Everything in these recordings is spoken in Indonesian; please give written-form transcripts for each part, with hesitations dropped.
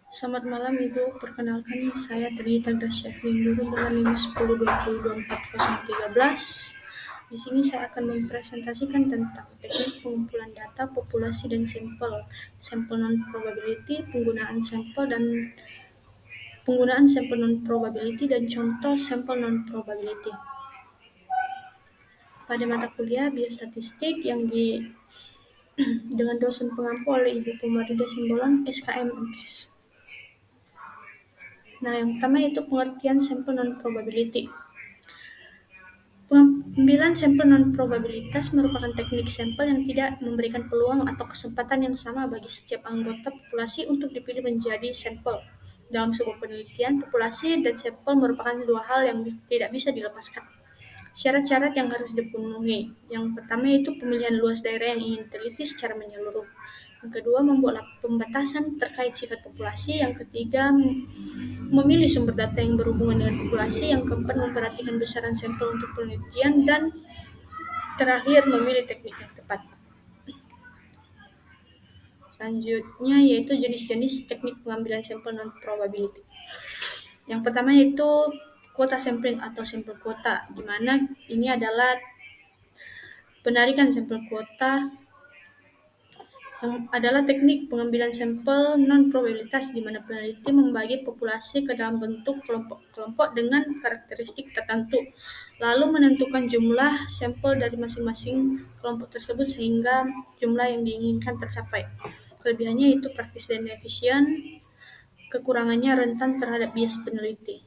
Selamat malam Ibu, perkenalkan saya Tirta Gracia Finduru dengan NIM 1020240313. Di sini saya akan mempresentasikan tentang teknik pengumpulan data populasi dan sampel, sampel non-probability, penggunaan sampel non-probability dan contoh sampel non-probability. Pada mata kuliah biostatistik yang dengan dosen pengampu oleh Ibu Pumarida Simbolon, SKM MPS. Nah, yang pertama yaitu pengertian sampel non-probability. Pengambilan sampel non-probabilitas merupakan teknik sampel yang tidak memberikan peluang atau kesempatan yang sama bagi setiap anggota populasi untuk dipilih menjadi sampel. Dalam sebuah penelitian, populasi dan sampel merupakan dua hal yang tidak bisa dilepaskan. Syarat-syarat yang harus dipenuhi. Yang pertama yaitu pemilihan luas daerah yang ingin diteliti secara menyeluruh. Yang kedua, membuat pembatasan terkait sifat populasi. Yang ketiga, memilih sumber data yang berhubungan dengan populasi. Yang keempat, memperhatikan besaran sampel untuk penelitian. Dan terakhir, memilih teknik yang tepat. Selanjutnya yaitu jenis-jenis teknik pengambilan sampel non-probability. Yang pertama yaitu quota sampling atau sampel kuota, di mana ini adalah penarikan sampel kuota yang adalah teknik pengambilan sampel non-probabilitas di mana peneliti membagi populasi ke dalam bentuk kelompok-kelompok dengan karakteristik tertentu, lalu menentukan jumlah sampel dari masing-masing kelompok tersebut sehingga jumlah yang diinginkan tercapai. Kelebihannya itu praktis dan efisien, kekurangannya rentan terhadap bias peneliti.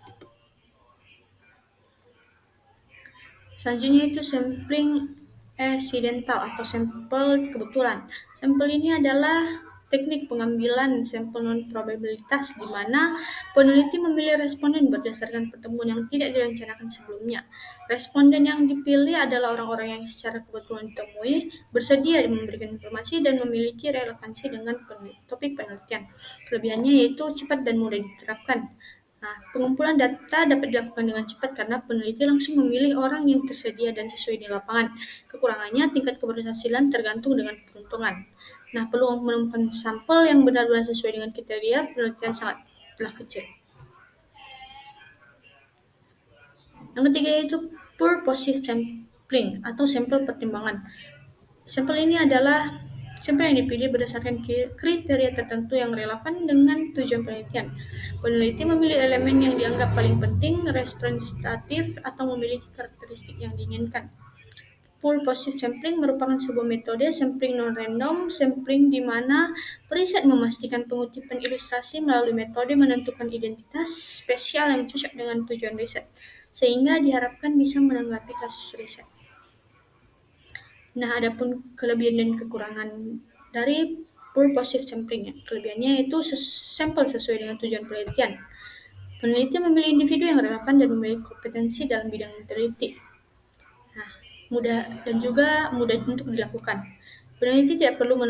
Selanjutnya itu sampling accidental atau sampel kebetulan. Sampel ini adalah teknik pengambilan sampel non-probabilitas di mana peneliti memilih responden berdasarkan pertemuan yang tidak direncanakan sebelumnya. Responden yang dipilih adalah orang-orang yang secara kebetulan ditemui, bersedia memberikan informasi dan memiliki relevansi dengan topik penelitian. Kelebihannya yaitu cepat dan mudah diterapkan. Nah, pengumpulan data dapat dilakukan dengan cepat karena peneliti langsung memilih orang yang tersedia dan sesuai di lapangan. Kekurangannya, tingkat keberhasilan tergantung dengan peruntungan. Nah, peluang menemukan sampel yang benar-benar sesuai dengan kriteria penelitian sangatlah kecil. Yang ketiga yaitu purposive sampling atau sampel pertimbangan. Sampel ini adalah sampel yang dipilih berdasarkan kriteria tertentu yang relevan dengan tujuan penelitian. Peneliti memilih elemen yang dianggap paling penting, representatif, atau memiliki karakteristik yang diinginkan. Purposive sampling merupakan sebuah metode sampling non-random sampling di mana periset memastikan pengutipan ilustrasi melalui metode menentukan identitas spesial yang cocok dengan tujuan riset, sehingga diharapkan bisa menanggapi kasus riset. Nah, adapun kelebihan dan kekurangan dari purposive sampling, kelebihannya itu sampel sesuai dengan tujuan penelitian. Peneliti memilih individu yang relevan dan memiliki kompetensi dalam bidang yang diteliti. Nah, mudah untuk dilakukan. Peneliti tidak perlu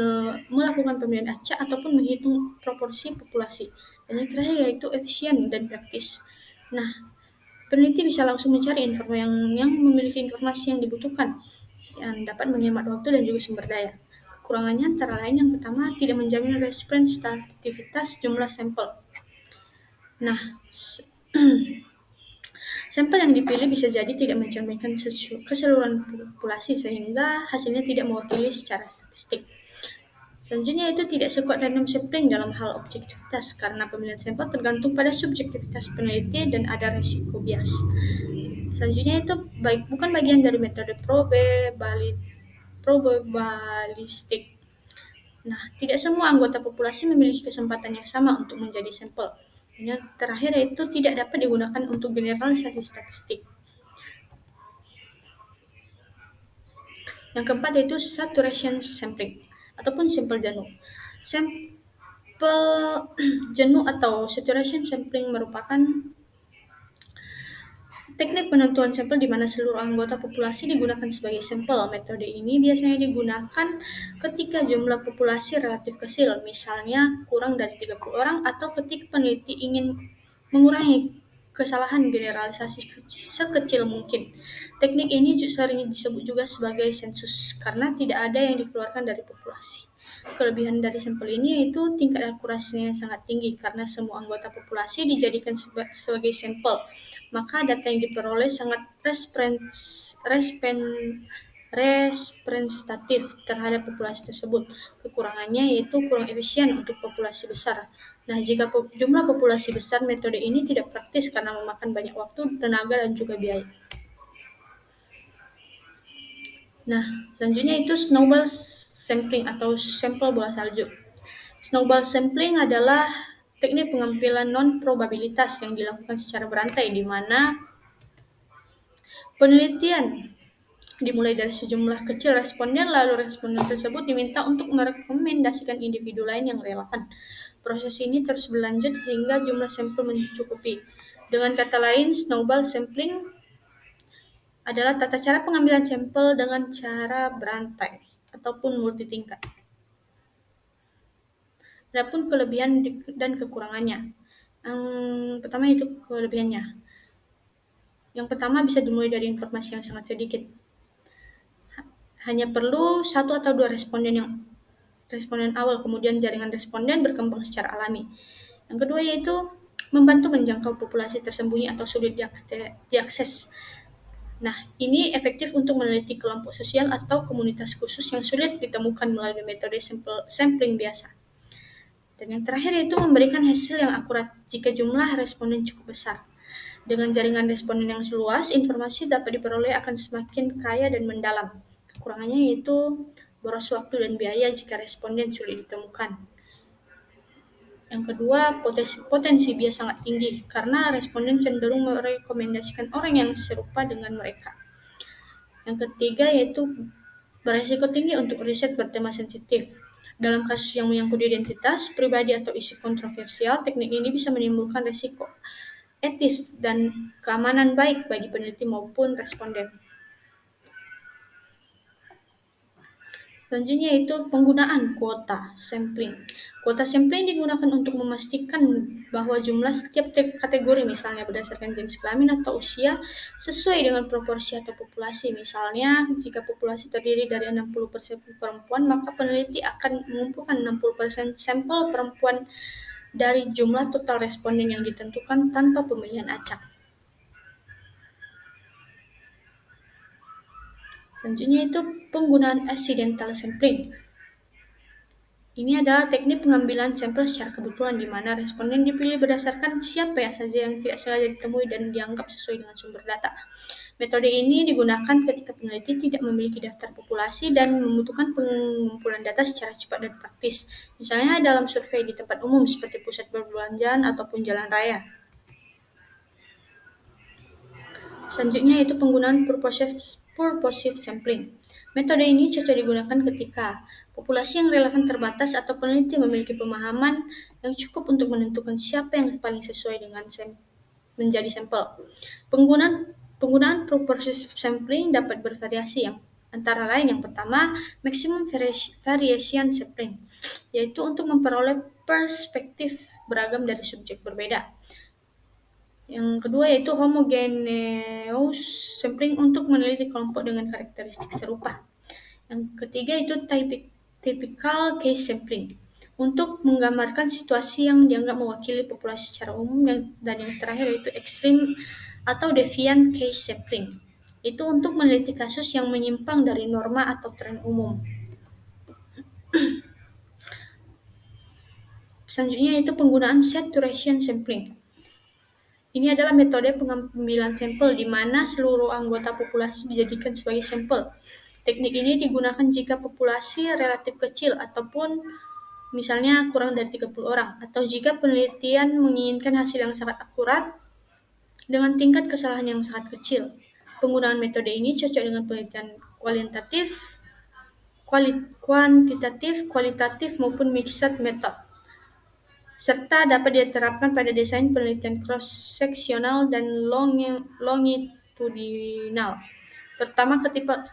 melakukan pemilihan acak ataupun menghitung proporsi populasi. Dan yang terakhir yaitu efisien dan praktis. Nah, peneliti bisa langsung mencari informasi yang memiliki informasi yang dibutuhkan yang dapat menghemat waktu dan juga sumber daya. Kekurangannya antara lain yang pertama, tidak menjamin representativitas jumlah sampel. Nah, sampel yang dipilih bisa jadi tidak mencerminkan keseluruhan populasi sehingga hasilnya tidak mewakili secara statistik. Selanjutnya itu tidak sekuat random sampling dalam hal objektivitas karena pemilihan sampel tergantung pada subjektivitas peneliti dan ada risiko bias. Selanjutnya itu bukan bagian dari metode probabilistik. Nah, tidak semua anggota populasi memiliki kesempatan yang sama untuk menjadi sampel. Yang terakhir yaitu tidak dapat digunakan untuk generalisasi statistik. Yang keempat yaitu saturation sampling ataupun sampel jenuh. Sampel jenuh atau saturation sampling merupakan teknik penentuan sampel di mana seluruh anggota populasi digunakan sebagai sampel. Metode ini biasanya digunakan ketika jumlah populasi relatif kecil, misalnya kurang dari 30 orang, atau ketika peneliti ingin mengurangi kesalahan generalisasi sekecil mungkin. Teknik ini sering disebut juga sebagai sensus karena tidak ada yang dikeluarkan dari populasi. Kelebihan dari sampel ini yaitu tingkat akurasinya yang sangat tinggi karena semua anggota populasi dijadikan sebagai sampel. Maka data yang diperoleh sangat representatif terhadap populasi tersebut. Kekurangannya yaitu kurang efisien untuk populasi besar. Nah, jika jumlah populasi besar, metode ini tidak praktis karena memakan banyak waktu, tenaga, dan juga biaya. Nah, selanjutnya itu snowball sampling atau sampel bola salju. Snowball sampling adalah teknik pengambilan non-probabilitas yang dilakukan secara berantai, di mana penelitian dimulai dari sejumlah kecil responden, lalu responden tersebut diminta untuk merekomendasikan individu lain yang relevan. Proses ini terus berlanjut hingga jumlah sampel mencukupi. Dengan kata lain, snowball sampling adalah tata cara pengambilan sampel dengan cara berantai ataupun multitingkat. Adapun kelebihan dan kekurangannya. Yang pertama itu kelebihannya. Yang pertama bisa dimulai dari informasi yang sangat sedikit. Hanya perlu satu atau dua responden awal, kemudian jaringan responden berkembang secara alami. Yang kedua yaitu membantu menjangkau populasi tersembunyi atau sulit diakses. Nah, ini efektif untuk meneliti kelompok sosial atau komunitas khusus yang sulit ditemukan melalui metode sampling biasa. Dan yang terakhir yaitu memberikan hasil yang akurat jika jumlah responden cukup besar. Dengan jaringan responden yang luas, informasi dapat diperoleh akan semakin kaya dan mendalam. Kekurangannya yaitu boros waktu dan biaya jika responden sulit ditemukan. Yang kedua, potensi bias sangat tinggi karena responden cenderung merekomendasikan orang yang serupa dengan mereka. Yang ketiga yaitu beresiko tinggi untuk riset bertema sensitif. Dalam kasus yang menyangkut identitas pribadi atau isu kontroversial, teknik ini bisa menimbulkan risiko etis dan keamanan baik bagi peneliti maupun responden. Selanjutnya itu penggunaan kuota sampling. Kuota sampling digunakan untuk memastikan bahwa jumlah setiap kategori, misalnya berdasarkan jenis kelamin atau usia, sesuai dengan proporsi atau populasi. Misalnya, jika populasi terdiri dari 60% perempuan, maka peneliti akan mengumpulkan 60% sampel perempuan dari jumlah total responden yang ditentukan tanpa pemilihan acak. Selanjutnya itu penggunaan accidental sampling. Ini adalah teknik pengambilan sampel secara kebetulan di mana responden dipilih berdasarkan siapa saja yang tidak sengaja ditemui dan dianggap sesuai dengan sumber data. Metode ini digunakan ketika peneliti tidak memiliki daftar populasi dan membutuhkan pengumpulan data secara cepat dan praktis. Misalnya dalam survei di tempat umum seperti pusat perbelanjaan ataupun jalan raya. Selanjutnya yaitu penggunaan purposive sampling. Metode ini cocok digunakan ketika populasi yang relevan terbatas atau peneliti memiliki pemahaman yang cukup untuk menentukan siapa yang paling sesuai dengan menjadi sampel. Penggunaan purposive sampling dapat bervariasi, yang antara lain yang pertama maximum variation sampling, yaitu untuk memperoleh perspektif beragam dari subjek berbeda. Yang kedua yaitu homogeneous sampling untuk meneliti kelompok dengan karakteristik serupa. Yang ketiga itu typical case sampling untuk menggambarkan situasi yang dianggap mewakili populasi secara umum, dan yang terakhir yaitu extreme atau deviant case sampling. Itu untuk meneliti kasus yang menyimpang dari norma atau tren umum. Selanjutnya itu penggunaan saturation sampling. Ini adalah metode pengambilan sampel di mana seluruh anggota populasi dijadikan sebagai sampel. Teknik ini digunakan jika populasi relatif kecil ataupun misalnya kurang dari 30 orang, atau jika penelitian menginginkan hasil yang sangat akurat dengan tingkat kesalahan yang sangat kecil. Penggunaan metode ini cocok dengan penelitian kuantitatif, kualitatif maupun mixed method, serta dapat diterapkan pada desain penelitian cross-seksional dan longitudinal, terutama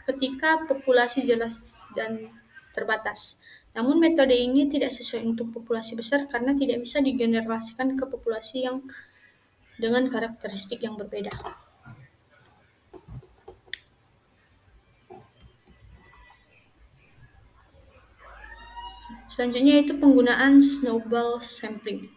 ketika populasi jelas dan terbatas. Namun metode ini tidak sesuai untuk populasi besar karena tidak bisa digeneralisasikan ke populasi yang dengan karakteristik yang berbeda. Selanjutnya itu penggunaan snowball sampling.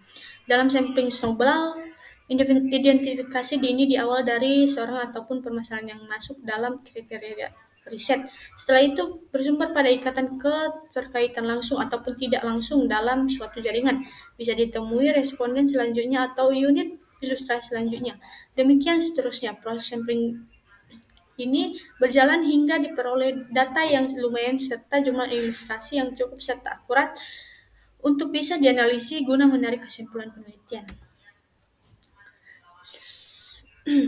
Dalam sampling snowball, identifikasi dini diawal dari seorang ataupun permasalahan yang masuk dalam kriteria riset. Setelah itu bersumber pada ikatan keterkaitan langsung ataupun tidak langsung dalam suatu jaringan. Bisa ditemui responden selanjutnya atau unit ilustrasi selanjutnya. Demikian seterusnya. Proses sampling ini berjalan hingga diperoleh data yang lumayan serta jumlah ilustrasi yang cukup serta akurat untuk bisa dianalisis guna menarik kesimpulan penelitian.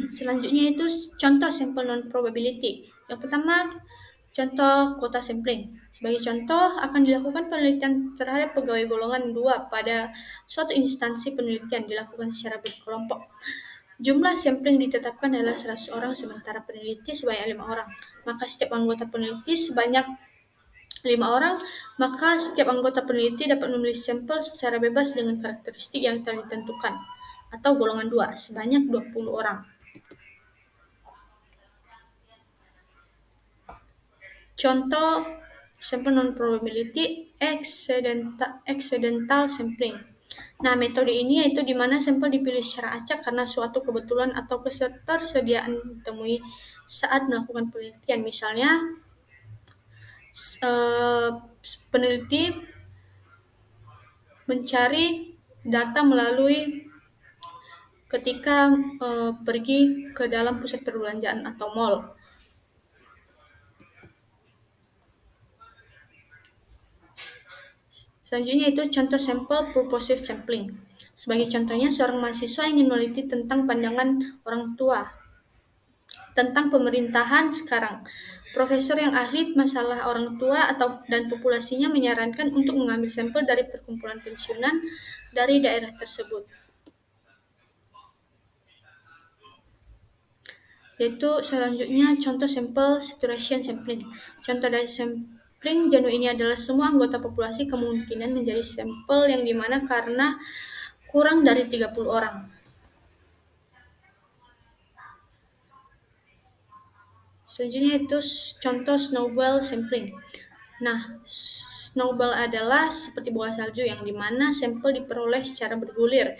Selanjutnya itu contoh sampel non-probability. Yang pertama, contoh quota sampling. Sebagai contoh, akan dilakukan penelitian terhadap pegawai golongan 2 pada suatu instansi penelitian dilakukan secara berkelompok. Jumlah sampling ditetapkan adalah 100 orang, sementara peneliti sebanyak 5 orang. Maka setiap anggota peneliti sebanyak 5 orang, maka setiap anggota peneliti dapat memilih sampel secara bebas dengan karakteristik yang telah ditentukan, atau golongan 2, sebanyak 20 orang. Contoh sampel non-probability accidental sampling. Nah, metode ini yaitu di mana sampel dipilih secara acak karena suatu kebetulan atau ketersediaan ditemui saat melakukan penelitian. Misalnya, peneliti mencari data melalui ketika pergi ke dalam pusat perbelanjaan atau mall. Selanjutnya itu contoh sampel purposive sampling. Sebagai contohnya, seorang mahasiswa ingin meneliti tentang pandangan orang tua tentang pemerintahan sekarang. Profesor yang ahli masalah orang tua dan populasinya menyarankan untuk mengambil sampel dari perkumpulan pensiunan dari daerah tersebut. Yaitu selanjutnya contoh sampel saturation sampling. Contoh dari sampling jenuh ini adalah semua anggota populasi kemungkinan menjadi sampel yang dimana karena kurang dari 30 orang. Selanjutnya itu contoh snowball sampling. Nah, snowball adalah seperti bola salju yang dimana sampel diperoleh secara bergulir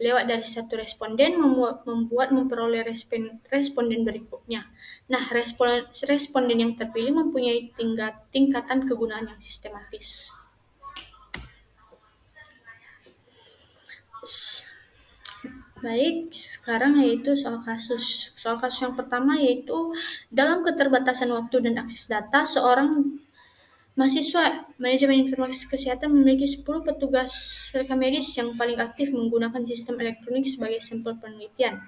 lewat dari satu responden memperoleh responden berikutnya. Nah, responden yang terpilih mempunyai tingkatan kegunaan yang sistematis. Baik, sekarang yaitu soal kasus. Soal kasus yang pertama yaitu dalam keterbatasan waktu dan akses data, seorang mahasiswa manajemen informasi kesehatan memiliki 10 petugas rekam medis yang paling aktif menggunakan sistem elektronik sebagai sampel penelitian.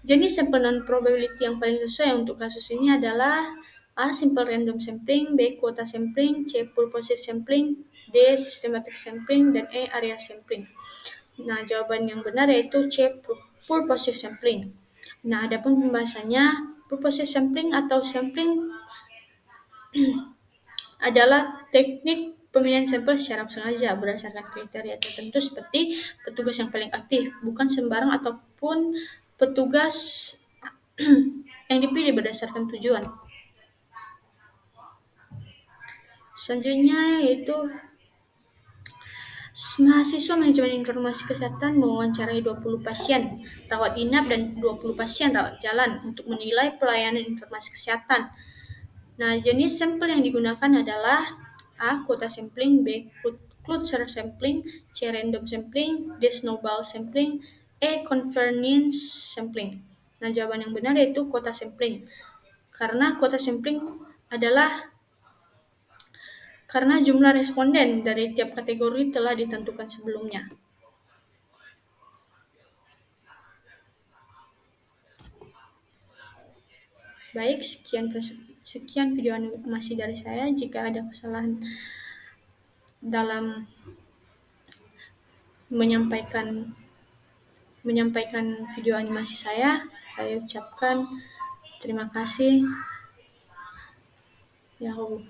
Jenis sampel non-probability yang paling sesuai untuk kasus ini adalah A. Simple random sampling, B. Quota sampling, C. Purposive sampling, D. Systematic sampling, dan E. Area sampling. Nah, jawaban yang benar yaitu C. Purposive sampling. Nah, adapun pembahasannya, purposive sampling atau sampling adalah teknik pemilihan sampel secara sengaja berdasarkan kriteria tertentu seperti petugas yang paling aktif, bukan sembarang ataupun petugas yang dipilih berdasarkan tujuan. Selanjutnya yaitu mahasiswa manajemen informasi kesehatan mewawancarai 20 pasien rawat inap dan 20 pasien rawat jalan untuk menilai pelayanan informasi kesehatan. Nah, jenis sampel yang digunakan adalah A. Quota sampling, B. Cluster sampling, C. Random sampling, D. Snowball sampling, E. Convergence sampling. Nah, jawaban yang benar yaitu quota sampling. Karena quota sampling adalah karena jumlah responden dari tiap kategori telah ditentukan sebelumnya. Baik, sekian video animasi dari saya. Jika ada kesalahan dalam menyampaikan video animasi saya ucapkan terima kasih. Yahoo.